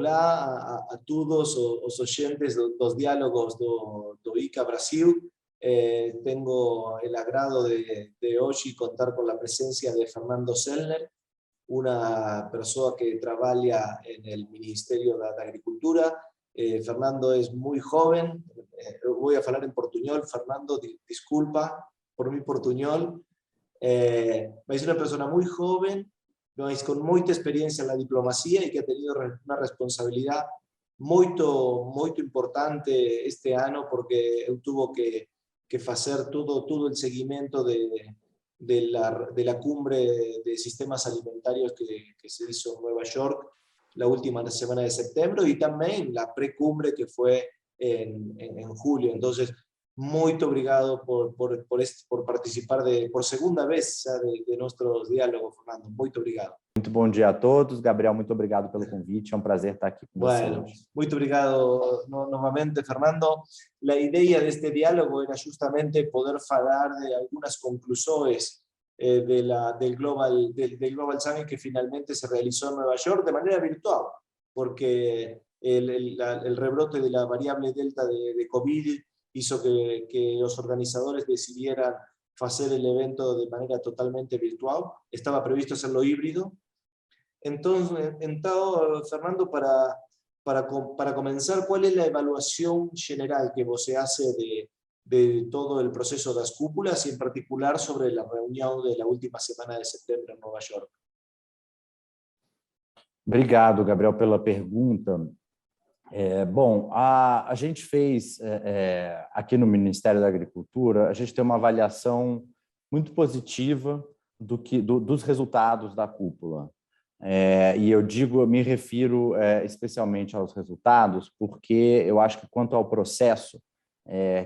Olá a todos os oyentes dos diálogos do ICA Brasil. Tengo el agrado de hoy contar con la presencia de Fernando Sellner, una persona que trabaja en el Ministerio de Agricultura. Fernando es muy joven, voy a hablar en portuñol. Fernando, disculpa por mi portuñol. Es una persona muy joven, con mucha experiencia en la diplomacia y que ha tenido una responsabilidad muy importante este año, porque él tuvo que hacer todo el seguimiento de la cumbre de sistemas alimentarios que se hizo en Nueva York la última semana de septiembre, y también la precumbre que fue en julio. Entonces, muy obrigado por participar por segunda vez de nuestros diálogos, Fernando. Muito obrigado. Muito bom dia a todos. Gabriel, muito obrigado pelo convite. É um prazer estar aqui com você hoje. Muito obrigado novamente, Fernando. La idea de este diálogo era justamente poder hablar de algunas conclusiones del Global Summit que finalmente se realizó en Nueva York de manera virtual, porque el rebrote de la variable Delta de COVID hizo que los organizadores decidieran hacer el evento de manera totalmente virtual. Estaba previsto hacerlo híbrido. Entonces, Fernando, para comenzar, ¿cuál es la evaluación general que vos hace de todo el proceso de las cúpulas, y en particular sobre la reunión de la última semana de septiembre en Nueva York? Obrigado, Gabriel, pela pergunta. Bom, a gente fez, aqui no Ministério da Agricultura, a gente tem uma avaliação muito positiva dos resultados da cúpula. E eu me refiro especialmente aos resultados, porque eu acho que quanto ao processo,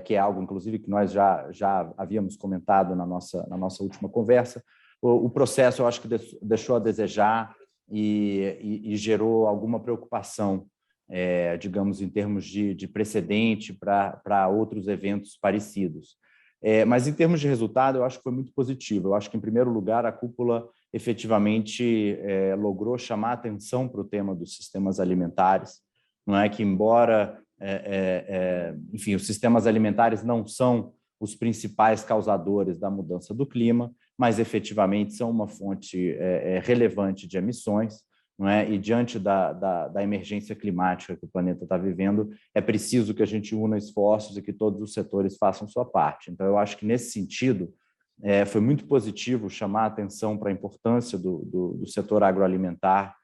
que é algo, inclusive, que nós já havíamos comentado na nossa última conversa, o processo eu acho que deixou a desejar e gerou alguma preocupação, digamos, em termos de precedente para outros eventos parecidos. Mas, em termos de resultado, eu acho que foi muito positivo. Eu acho que, em primeiro lugar, a cúpula efetivamente logrou chamar a atenção para o tema dos sistemas alimentares. Não é que, embora, enfim, os sistemas alimentares não são os principais causadores da mudança do clima, mas efetivamente são uma fonte relevante de emissões. Não é? E diante da emergência climática que o planeta está vivendo, é preciso que a gente una esforços e que todos os setores façam sua parte. Então, eu acho que, nesse sentido, foi muito positivo chamar a atenção para a importância do setor agroalimentar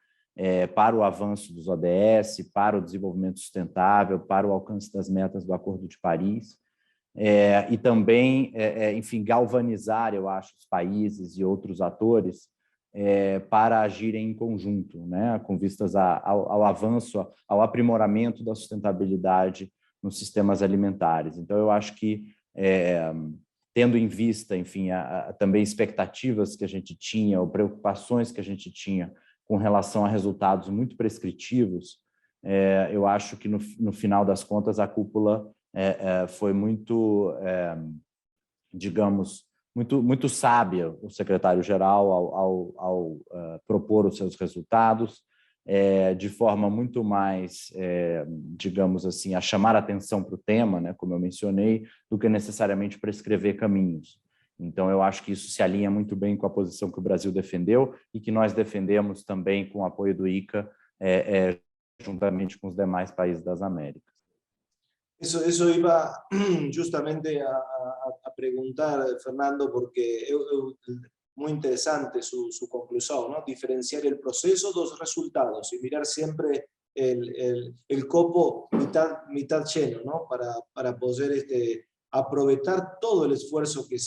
para o avanço dos ODS, para o desenvolvimento sustentável, para o alcance das metas do Acordo de Paris, e também, enfim, galvanizar, eu acho, os países e outros atores para agirem em conjunto, né, com vistas ao avanço, ao aprimoramento da sustentabilidade nos sistemas alimentares. Então, eu acho que, tendo em vista, enfim, também expectativas que a gente tinha, ou preocupações que a gente tinha com relação a resultados muito prescritivos, eu acho que, no final das contas, a cúpula foi muito, digamos, muito sábia, o secretário-geral, ao propor os seus resultados, de forma muito mais, digamos assim, a chamar a atenção para o tema, né, como eu mencionei, do que necessariamente prescrever caminhos. Então, eu acho que isso se alinha muito bem com a posição que o Brasil defendeu e que nós defendemos também com o apoio do ICA, juntamente com os demais países das Américas. Eso iba justamente a preguntar, Fernando, porque es muy interesante su conclusión, ¿no? Diferenciar el proceso de los resultados y mirar siempre el copo mitad lleno, ¿no? Para poder aprovechar todo el esfuerzo que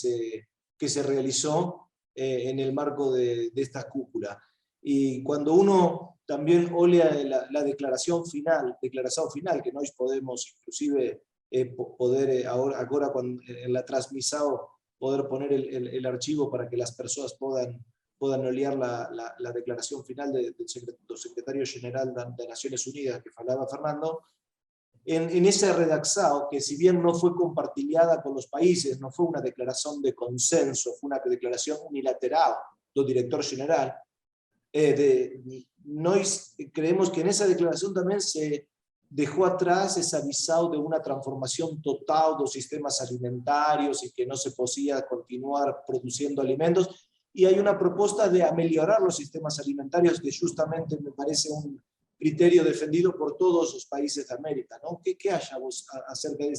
se realizó en el marco de esta cúpula. Y cuando uno también olea la declaración final, que nós podemos inclusive poder ahora cuando, en la transmisión, poder poner el archivo para que las personas puedan olear la declaración final del secretario general de Naciones Unidas que hablaba Fernando. En ese redactado, que si bien no fue compartillada con los países, no fue una declaración de consenso, fue una declaración unilateral del director general, Nós creemos que en esa declaración también se dejó atrás esa visão de una transformación total dos sistemas alimentarios y que no se podía continuar produciendo alimentos. Y hay una propuesta de melhorar los sistemas alimentarios que justamente me parece un criterio defendido por todos los países de América, ¿no? ¿Qué achas vos acerca de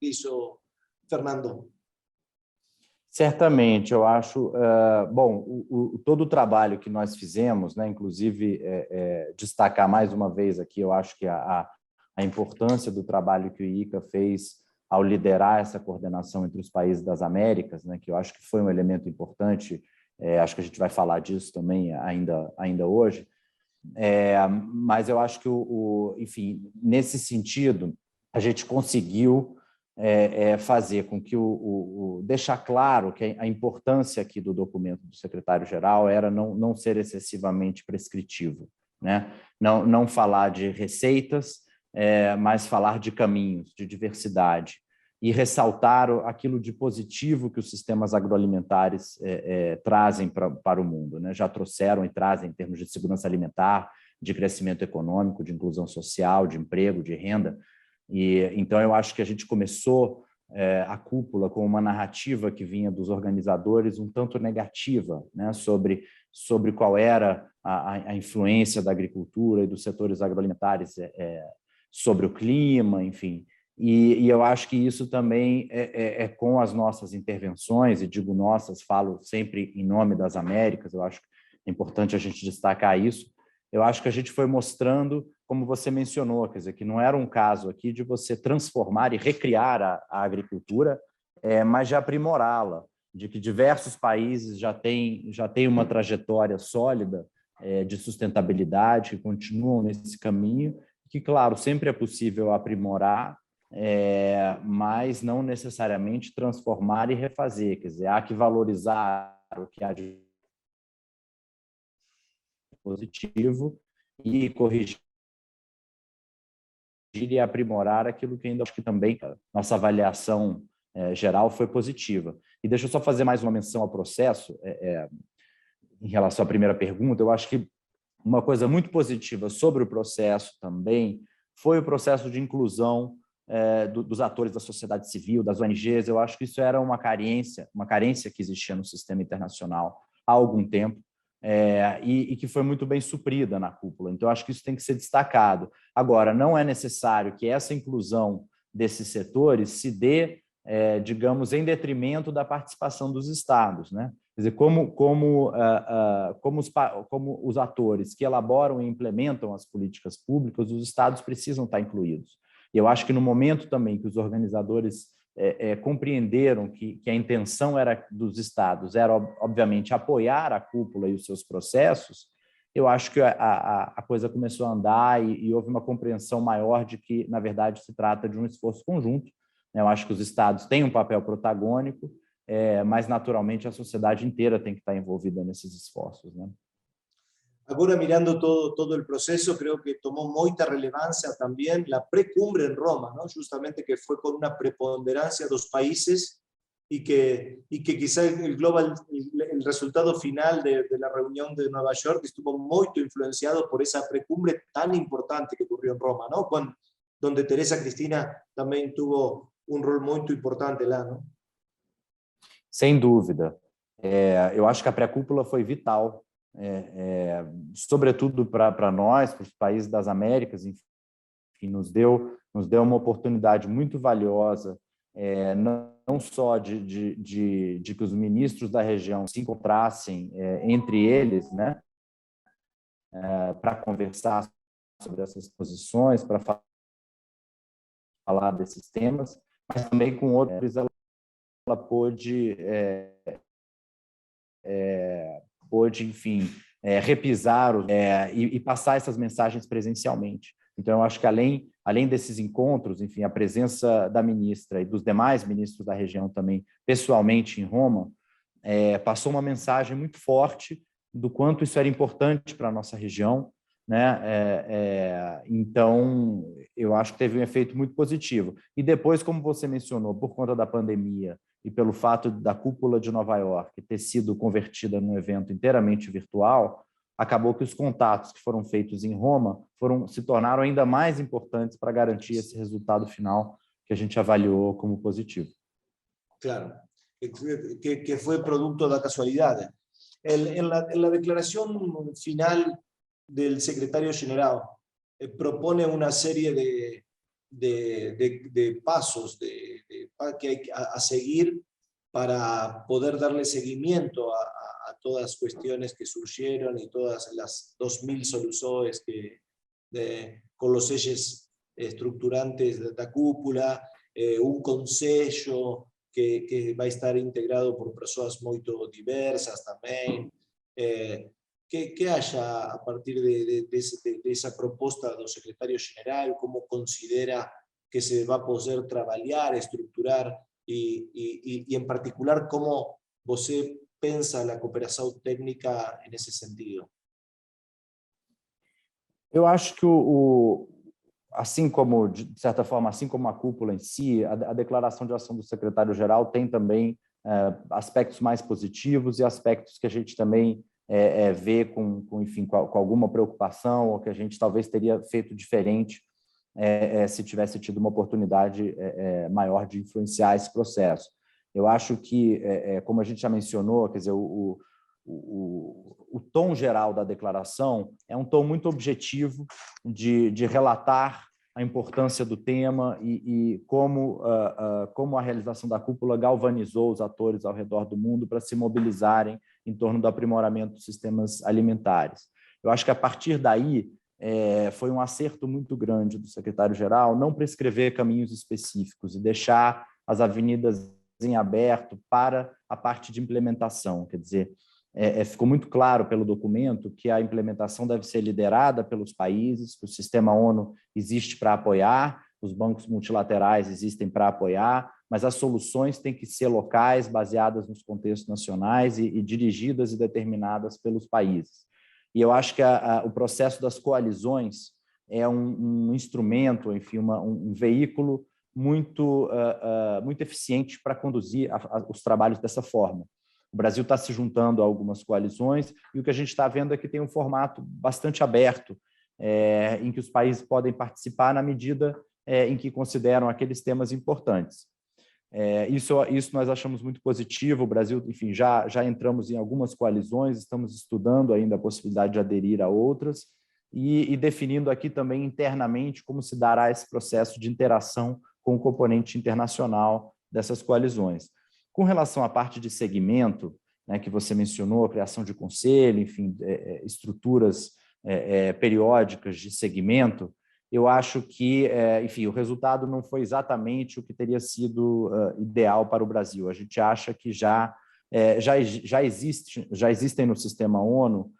eso, Fernando? Certamente, eu acho, bom, todo o trabalho que nós fizemos, né, inclusive destacar mais uma vez aqui, eu acho que a importância do trabalho que o ICA fez ao liderar essa coordenação entre os países das Américas, né, que eu acho que foi um elemento importante, acho que a gente vai falar disso também ainda hoje, mas eu acho que, enfim, nesse sentido, a gente conseguiu fazer com que deixar claro que a importância aqui do documento do secretário-geral era não ser excessivamente prescritivo, né? Não falar de receitas, mas falar de caminhos, de diversidade, e ressaltar aquilo de positivo que os sistemas agroalimentares trazem para o mundo, né? Já trouxeram e trazem em termos de segurança alimentar, de crescimento econômico, de inclusão social, de emprego, de renda. E então eu acho que a gente começou a cúpula com uma narrativa que vinha dos organizadores um tanto negativa, né, sobre qual era a influência da agricultura e dos setores agroalimentares sobre o clima, enfim. E eu acho que isso também com as nossas intervenções, e digo nossas, falo sempre em nome das Américas, eu acho que é importante a gente destacar isso. Eu acho que a gente foi mostrando, como você mencionou, quer dizer, que não era um caso aqui de você transformar e recriar a agricultura, mas de aprimorá-la, de que diversos países já têm uma trajetória sólida de sustentabilidade, que continuam nesse caminho, que, claro, sempre é possível aprimorar, mas não necessariamente transformar e refazer, quer dizer, há que valorizar o que há de positivo e corrigir e aprimorar aquilo que ainda acho que também nossa avaliação geral foi positiva. E deixa eu só fazer mais uma menção ao processo, em relação à primeira pergunta. Eu acho que uma coisa muito positiva sobre o processo também foi o processo de inclusão dos atores da sociedade civil, das ONGs. Eu acho que isso era uma carência que existia no sistema internacional há algum tempo, e que foi muito bem suprida na cúpula. Então, acho que isso tem que ser destacado. Agora, não é necessário que essa inclusão desses setores se dê, digamos, em detrimento da participação dos Estados, né? Quer dizer, como os atores que elaboram e implementam as políticas públicas, os Estados precisam estar incluídos. E eu acho que no momento também que os organizadores compreenderam que a intenção dos Estados era, obviamente, apoiar a cúpula e os seus processos, eu acho que a coisa começou a andar e houve uma compreensão maior de que, na verdade, se trata de um esforço conjunto. Eu acho que os Estados têm um papel protagônico, mas, naturalmente, a sociedade inteira tem que estar envolvida nesses esforços, né? Ahora, mirando todo el proceso, creo que tomó mucha relevancia también la precumbre en Roma, ¿no? Justamente que fue con una preponderancia de los países y que quizá el resultado final de la reunión de Nueva York estuvo muy influenciado por esa precumbre tan importante que ocurrió en Roma, ¿no? Donde Teresa Cristina también tuvo un rol muy importante lá, ¿no? Sem dúvida. Eu acho que a pré-cúpula foi vital, sobretudo para nós, para os países das Américas, enfim, nos deu uma oportunidade muito valiosa, não só de que os ministros da região se encontrassem entre eles, né, para conversar sobre essas posições, para falar desses temas, mas também com outros ela pôde, enfim, repisar e passar essas mensagens presencialmente. Então, eu acho que além desses encontros, enfim, a presença da ministra e dos demais ministros da região também, pessoalmente em Roma, passou uma mensagem muito forte do quanto isso era importante para a nossa região, né? Então, eu acho que teve um efeito muito positivo. E depois, como você mencionou, por conta da pandemia e pelo fato da cúpula de Nova York ter sido convertida num evento inteiramente virtual, acabou que os contatos que foram feitos em Roma se tornaram ainda mais importantes para garantir esse resultado final que a gente avaliou como positivo. Claro, que fue producto de la casualidad. En la declaración final del secretario general propone una serie de pasos que hay a seguir para poder darle seguimiento a todas las cuestiones que surgieron y todas las 2000 soluciones con los ejes estructurantes de la cúpula, un consejo que vai estar integrado por pessoas muito diversas também. Que haja a partir dessa proposta do secretário-geral, como considera que se vai poder trabalhar, estruturar e em particular, como você pensa a cooperação técnica nesse sentido? Eu acho que assim como, de certa forma, assim como a cúpula em si, a declaração de ação do secretário-geral tem também aspectos mais positivos e aspectos que a gente também vê enfim, com alguma preocupação, ou que a gente talvez teria feito diferente se tivesse tido uma oportunidade maior de influenciar esse processo. Eu acho que, como a gente já mencionou, quer dizer, o tom geral da declaração é um tom muito objetivo de relatar a importância do tema e como a realização da cúpula galvanizou os atores ao redor do mundo para se mobilizarem em torno do aprimoramento dos sistemas alimentares. Eu acho que, a partir daí, foi um acerto muito grande do secretário-geral não prescrever caminhos específicos e deixar as avenidas em aberto para a parte de implementação. Quer dizer, ficou muito claro pelo documento que a implementação deve ser liderada pelos países, que o sistema ONU existe para apoiar, os bancos multilaterais existem para apoiar, mas as soluções têm que ser locais, baseadas nos contextos nacionais e dirigidas e determinadas pelos países. E eu acho que o processo das coalizões é um instrumento, enfim, um veículo muito eficiente para conduzir os trabalhos dessa forma. O Brasil está se juntando a algumas coalizões e o que a gente está vendo é que tem um formato bastante aberto, em que os países podem participar na medida em que consideram aqueles temas importantes. Isso nós achamos muito positivo. O Brasil, enfim, já entramos em algumas coalizões, estamos estudando ainda a possibilidade de aderir a outras e definindo aqui também internamente como se dará esse processo de interação com o componente internacional dessas coalizões. Com relação à parte de segmento, né, que você mencionou, a criação de conselho, enfim, estruturas periódicas de segmento, eu acho que, enfim, o resultado não foi exatamente o que teria sido ideal para o Brasil. A gente acha que já existem no sistema ONU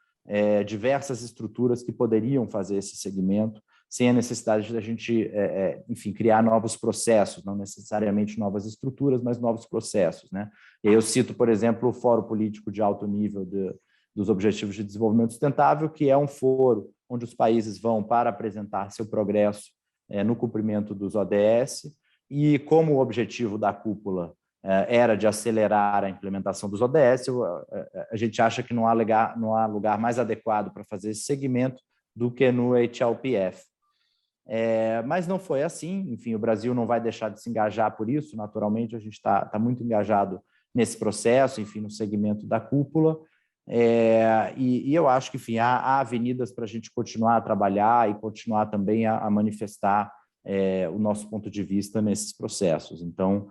diversas estruturas que poderiam fazer esse segmento, sem a necessidade de a gente, enfim, criar novos processos, não necessariamente novas estruturas, mas novos processos, né? E aí eu cito, por exemplo, o Fórum Político de Alto Nível dos Objetivos de Desenvolvimento Sustentável, que é um foro onde os países vão para apresentar seu progresso no cumprimento dos ODS, e como o objetivo da cúpula era de acelerar a implementação dos ODS, a gente acha que não há lugar mais adequado para fazer esse segmento do que no HLPF. Mas não foi assim, enfim, o Brasil não vai deixar de se engajar por isso, naturalmente a gente está muito engajado nesse processo, enfim, no segmento da cúpula, e eu acho que, enfim, há avenidas para a gente continuar a trabalhar e continuar também a manifestar o nosso ponto de vista nesses processos. Então,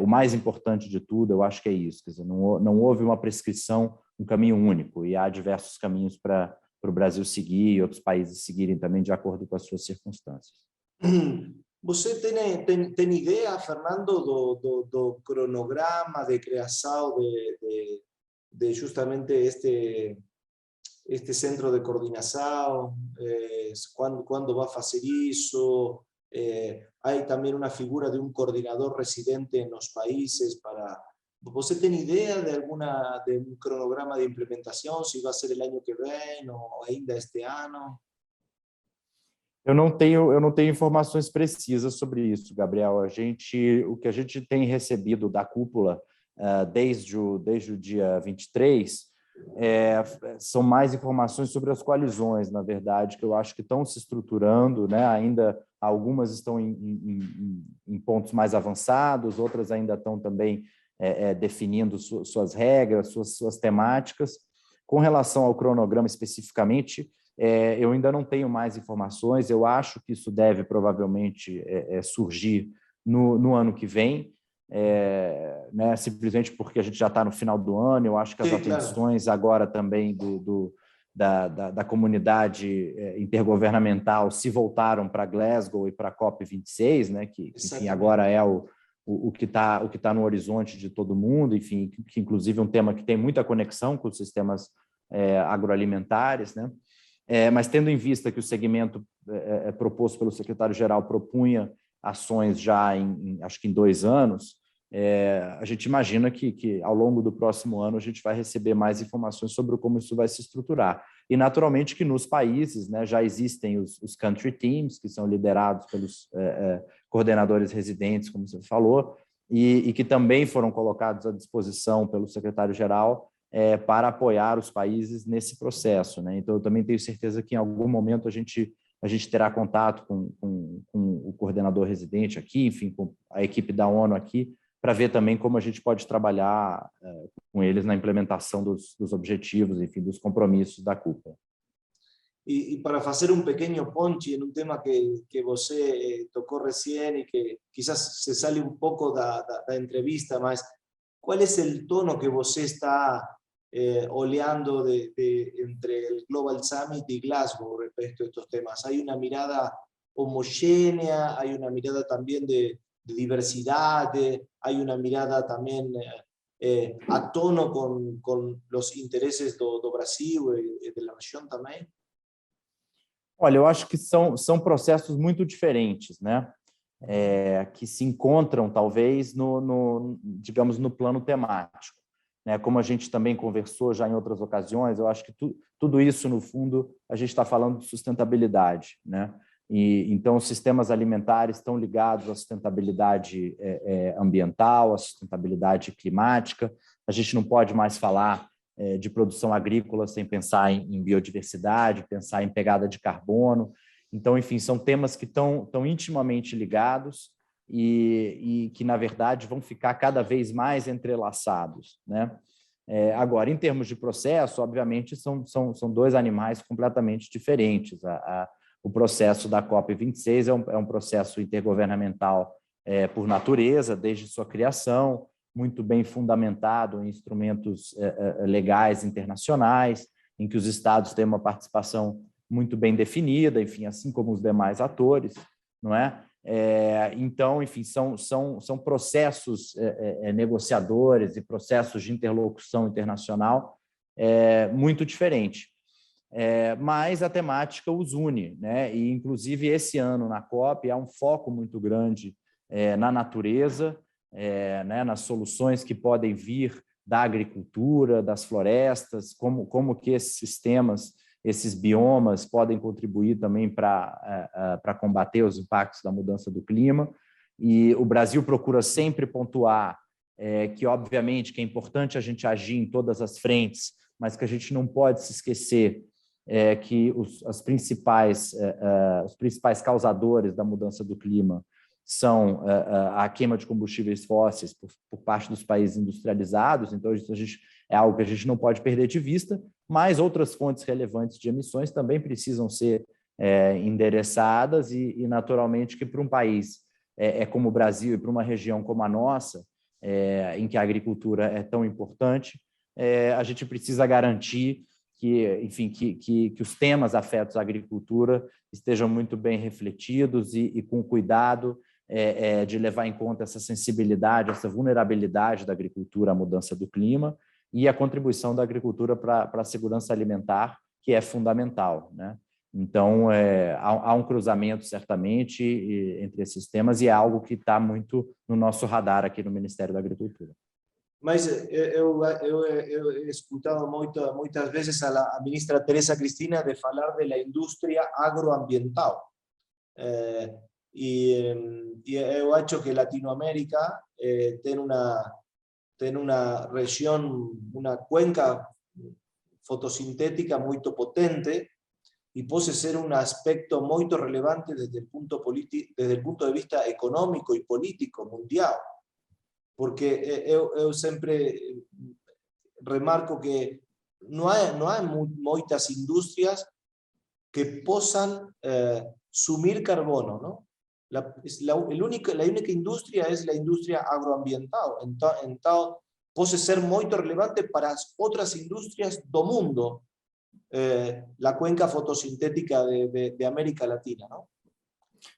o mais importante de tudo, eu acho que é isso, quer dizer, não houve uma prescrição, um caminho único, e há diversos caminhos para o Brasil seguir e outros países seguirem também de acordo com as suas circunstâncias. Você tem ideia, Fernando, do cronograma de criação de justamente este centro de coordenação? Quando vai fazer isso? Há também uma figura de um coordenador residente nos países para... ¿Você tem ideia de um cronograma de implementação, se vai ser o ano que vem ou ainda este ano? Eu não tenho informações precisas sobre isso, Gabriel. O que a gente tem recebido da cúpula desde o dia 23 são mais informações sobre as coalizões, na verdade, que eu acho que estão se estruturando, né? Ainda algumas estão em pontos mais avançados, outras ainda estão também definindo suas regras, suas temáticas. Com relação ao cronograma especificamente, eu ainda não tenho mais informações, eu acho que isso deve provavelmente surgir no ano que vem, né, simplesmente porque a gente já está no final do ano. Eu acho que as atenções agora também da comunidade intergovernamental se voltaram para Glasgow e para a COP26, né, que enfim, agora é o que tá no horizonte de todo mundo, enfim, que inclusive é um tema que tem muita conexão com os sistemas agroalimentares, né? Mas tendo em vista que o segmento proposto pelo secretário-geral propunha ações já acho que em 2 anos, a gente imagina que ao longo do próximo ano a gente vai receber mais informações sobre como isso vai se estruturar. E, naturalmente, que nos países, né, já existem os country teams, que são liderados pelos coordenadores residentes, como você falou, e que também foram colocados à disposição pelo secretário-geral para apoiar os países nesse processo, né? Então, eu também tenho certeza que em algum momento a gente terá contato com o coordenador residente aqui, enfim, com a equipe da ONU aqui, para ver também como a gente pode trabalhar com eles na implementação dos objetivos, enfim, dos compromissos da cúpula. Y para hacer un pequeño ponche en un tema que você tocó recién y que quizás se sale un poco da entrevista, mas ¿cuál es el tono que você está oleando entre el Global Summit y Glasgow respecto a estos temas? ¿Hay una mirada homogénea? ¿Hay una mirada también de diversidad? ¿Hay una mirada también a tono con los intereses do Brasil y de la región también? Olha, eu acho que são processos muito diferentes, né? Que se encontram, talvez, digamos, no plano temático, né? Como a gente também conversou já em outras ocasiões, eu acho que tudo isso, no fundo, a gente está falando de sustentabilidade, né? E, então, os sistemas alimentares estão ligados à sustentabilidade ambiental, à sustentabilidade climática. A gente não pode mais falar de produção agrícola sem pensar em biodiversidade, pensar em pegada de carbono. Então, enfim, são temas que estão intimamente ligados e que, na verdade, vão ficar cada vez mais entrelaçados, né? Agora, em termos de processo, obviamente, são 2 animais completamente diferentes. O processo da COP26 é um processo intergovernamental por natureza, desde sua criação, muito bem fundamentado em instrumentos legais internacionais, em que os estados têm uma participação muito bem definida, enfim, assim como os demais atores, não é? Então, enfim, são processos negociadores e processos de interlocução internacional muito diferentes. Mas a temática os une, né? E, inclusive, esse ano na COP há um foco muito grande na natureza, né, nas soluções que podem vir da agricultura, das florestas, como que esses sistemas, esses biomas podem contribuir também para combater os impactos da mudança do clima. E o Brasil procura sempre pontuar que, obviamente, que é importante a gente agir em todas as frentes, mas que a gente não pode se esquecer que os principais causadores da mudança do clima são a queima de combustíveis fósseis por parte dos países industrializados. Então, isso é algo que a gente não pode perder de vista, mas outras fontes relevantes de emissões também precisam ser endereçadas e, naturalmente, que para um país como o Brasil e para uma região como a nossa, em que a agricultura é tão importante, a gente precisa garantir que os temas afetos à agricultura estejam muito bem refletidos e com cuidado de levar em conta essa sensibilidade, essa vulnerabilidade da agricultura à mudança do clima e a contribuição da agricultura para a segurança alimentar, que é fundamental, né? Então, há um cruzamento, certamente, entre esses temas e é algo que está muito no nosso radar aqui no Ministério da Agricultura. Mas eu he escutado muitas vezes a ministra Teresa Cristina de falar da indústria agroambiental. E eu acho que Latinoamérica tem uma região, uma cuenca fotossintética muy potente y puede ser un aspecto muy relevante desde el punto de vista económico y político mundial. Porque eu sempre remarco que no hay muchas industrias que possam sumir carbono, ¿no? La única indústria é a indústria agroambiental. Então pode ser muito relevante para as outras indústrias do mundo, a cuenca fotossintética de América Latina, não?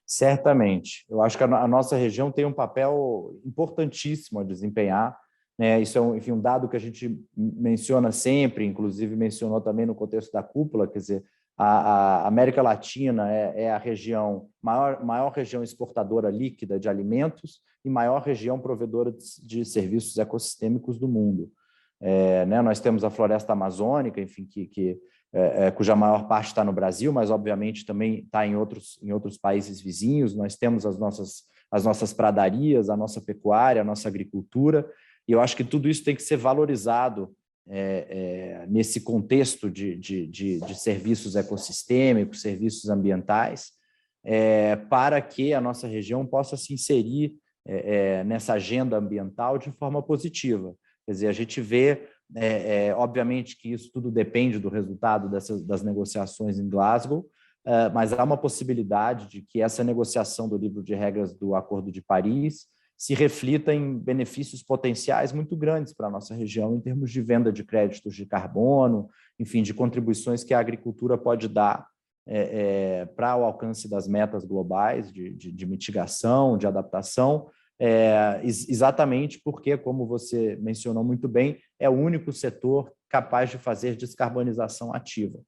Certamente. Eu acho que a nossa região tem um papel importantíssimo a desempenhar, né? Isso é, enfim, um dado que a gente menciona sempre, inclusive mencionou também no contexto da cúpula, quer dizer, a América Latina é a região, maior região exportadora líquida de alimentos e maior região provedora de serviços ecossistêmicos do mundo. Né? Nós temos a floresta amazônica, enfim, cuja maior parte está no Brasil, mas obviamente também está em outros países vizinhos. Nós temos as nossas pradarias, a nossa pecuária, a nossa agricultura, e eu acho que tudo isso tem que ser valorizado nesse contexto de serviços ecossistêmicos, serviços ambientais, para que a nossa região possa se inserir nessa agenda ambiental de forma positiva. Quer dizer, a gente vê, obviamente, que isso tudo depende do resultado das negociações em Glasgow, mas há uma possibilidade de que essa negociação do livro de regras do Acordo de Paris se reflita em benefícios potenciais muito grandes para a nossa região, em termos de venda de créditos de carbono, enfim, de contribuições que a agricultura pode dar para o alcance das metas globais de mitigação, de adaptação, exatamente porque, como você mencionou muito bem, é o único setor capaz de fazer descarbonização ativa.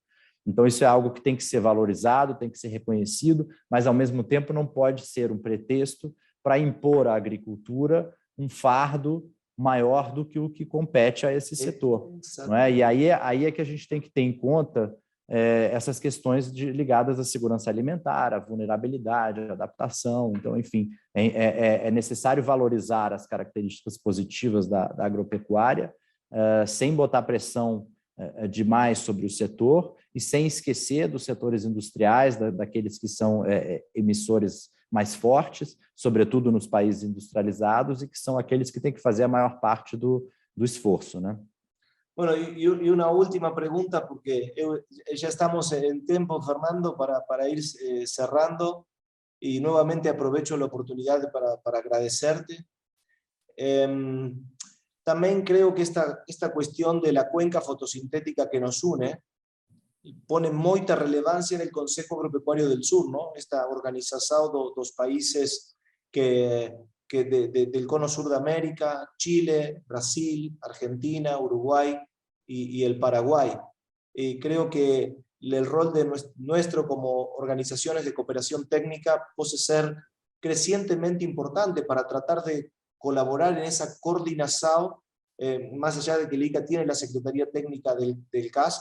Então, isso é algo que tem que ser valorizado, tem que ser reconhecido, mas, ao mesmo tempo, não pode ser um pretexto para impor à agricultura um fardo maior do que o que compete a esse setor. Não é? E aí é que a gente tem que ter em conta essas questões ligadas à segurança alimentar, à vulnerabilidade, à adaptação. Então, enfim, é necessário valorizar as características positivas da agropecuária, sem botar pressão demais sobre o setor e sem esquecer dos setores industriais, daqueles que são emissores mais fortes, sobretudo nos países industrializados, e que são aqueles que têm que fazer a maior parte do esforço, né? Bueno, y una última pregunta, porque ya estamos en tiempo, Fernando, para ir cerrando, y nuevamente aprovecho la oportunidad para agradecerte. También creo que esta cuestión de la cuenca fotosintética que nos une pone mucha relevancia en el Consejo Agropecuario del Sur, ¿no? Esta organización de dos países del cono sur de América, Chile, Brasil, Argentina, Uruguay y el Paraguay. Creo que el rol de nuestro como organizaciones de cooperación técnica puede ser crecientemente importante para tratar de colaborar en esa coordinación, más allá de que el ICA tiene la Secretaría Técnica del CAS,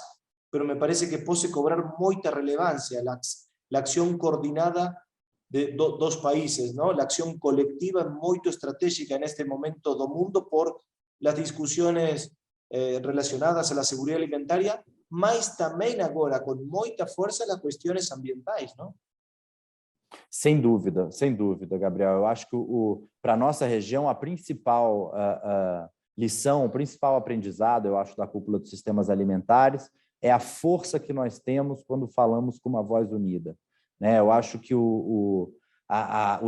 pero me parece que puede cobrar mucha relevancia la acción coordinada de dos países, ¿no? La acción colectiva es muy estratégica en este momento do mundo por las discusiones relacionadas a la seguridad alimentaria, mas también ahora con mucha fuerza las cuestiones ambientales, ¿no? Sem dúvida, Gabriel. Eu acho que para a nossa região, a principal lição, o principal aprendizado, eu acho, da cúpula dos sistemas alimentares é a força que nós temos quando falamos com uma voz unida. Né? Eu acho que o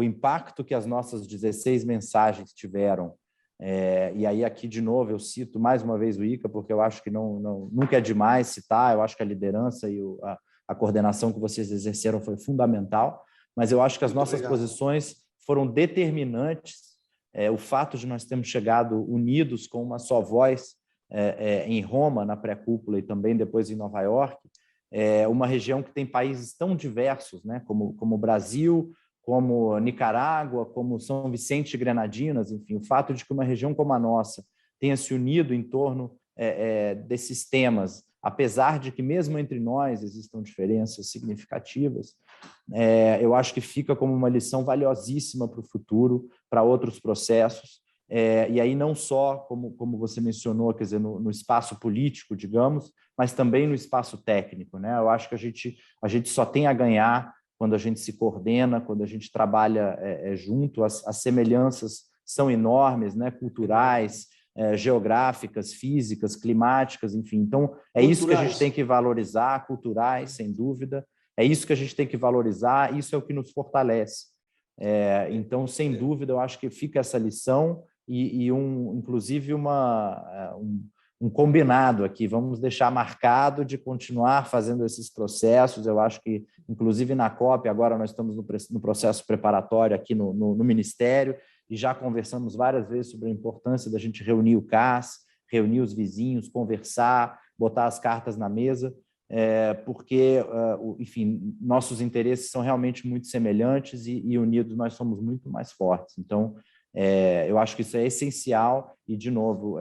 impacto que as nossas 16 mensagens tiveram, e aí aqui de novo eu cito mais uma vez o ICA, porque eu acho que nunca é demais citar, eu acho que a liderança e a coordenação que vocês exerceram foi fundamental, mas eu acho que as nossas posições foram determinantes, o fato de nós termos chegado unidos com uma só voz em Roma, na pré-cúpula, e também depois em Nova York, uma região que tem países tão diversos, né, como o Brasil, como Nicarágua, como São Vicente e Grenadinas, enfim, o fato de que uma região como a nossa tenha se unido em torno desses temas, apesar de que mesmo entre nós existam diferenças significativas, eu acho que fica como uma lição valiosíssima para o futuro, para outros processos, e aí não só, como você mencionou, quer dizer, no espaço político, digamos, mas também no espaço técnico, né? Eu acho que a gente só tem a ganhar quando a gente se coordena, quando a gente trabalha junto. As semelhanças são enormes, né? Culturais, geográficas, físicas, climáticas, enfim. Então, é isso que a gente tem que valorizar, culturais, sem dúvida. É isso que a gente tem que valorizar, isso é o que nos fortalece. Então, sem dúvida, eu acho que fica essa lição e inclusive um combinado aqui. Vamos deixar marcado de continuar fazendo esses processos. Eu acho que, inclusive na COP, agora nós estamos no processo preparatório aqui no Ministério, e já conversamos várias vezes sobre a importância da gente reunir o CAS, reunir os vizinhos, conversar, botar as cartas na mesa, porque, enfim, nossos interesses são realmente muito semelhantes e unidos nós somos muito mais fortes. Então, eu acho que isso é essencial e, de novo,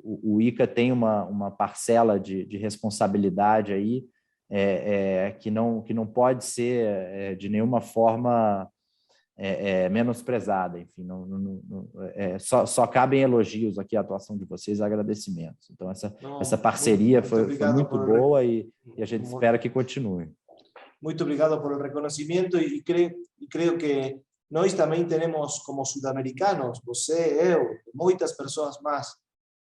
o ICA tem uma parcela de responsabilidade aí que não pode ser de nenhuma forma menosprezada. Enfim, só cabem elogios aqui à atuação de vocês e agradecimentos. Então, essa parceria foi muito boa e a gente espera que continue. Muito obrigado por el reconocimiento y creo que nós também temos como sudamericanos, você, eu, muitas pessoas mais,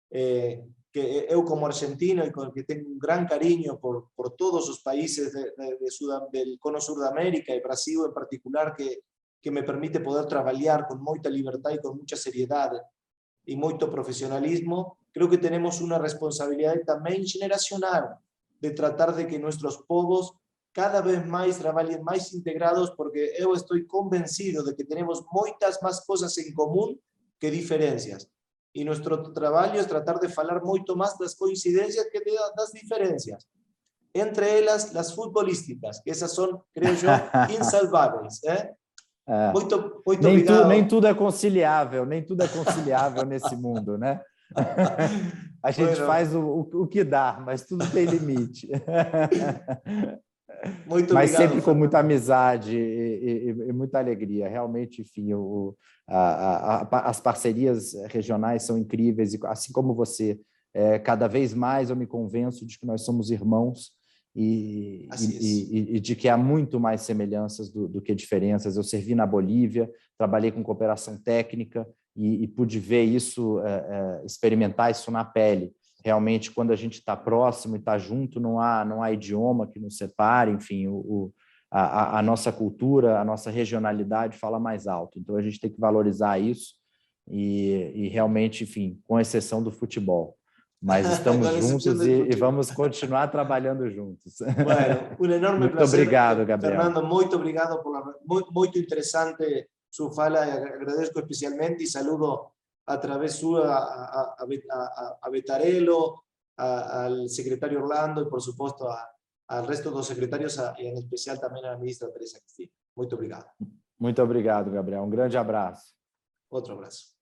que eu como argentino e que tenho um gran cariño por todos os países del Cono Sur de América e Brasil en particular, que me permite poder trabalhar com muita liberdade e com muita seriedade e muito profissionalismo. Creo que tenemos una responsabilidad también generacional de tratar de que nuestros povos cada vez más trabajen más integrados, porque yo estoy convencido de que tenemos muchas más cosas en común que diferencias. Y nuestro trabajo es tratar de hablar mucho más de las coincidencias que de las diferencias. Entre ellas, las futbolísticas, que esas son, creo yo, insalvables. Muito obrigado. Nem tudo é conciliável nesse mundo, né? A gente faz o que dá, mas tudo tem limite. Muito mas obrigado, sempre com muita amizade e muita alegria. Realmente, enfim, as parcerias regionais são incríveis, e assim como você, cada vez mais eu me convenço de que nós somos irmãos e de que há muito mais semelhanças do que diferenças. Eu servi na Bolívia, trabalhei com cooperação técnica e pude ver isso, experimentar isso na pele. Realmente, quando a gente está próximo e está junto, não há idioma que nos separe, enfim, a nossa cultura, a nossa regionalidade fala mais alto. Então, a gente tem que valorizar isso e realmente, enfim, com exceção do futebol. Mas estamos juntos e vamos continuar trabalhando juntos. Bueno, un enorme muito placer. Obrigado, Gabriel. Fernando, muito obrigado muito interessante su fala, agradezco especialmente y saludo a través suya a Betarello, al secretario Orlando y por supuesto al resto de los secretarios y en especial también a la ministra Teresa Cristina. Muito obrigado. Muito obrigado, Gabriel. Um grande abraço. Outro abraço.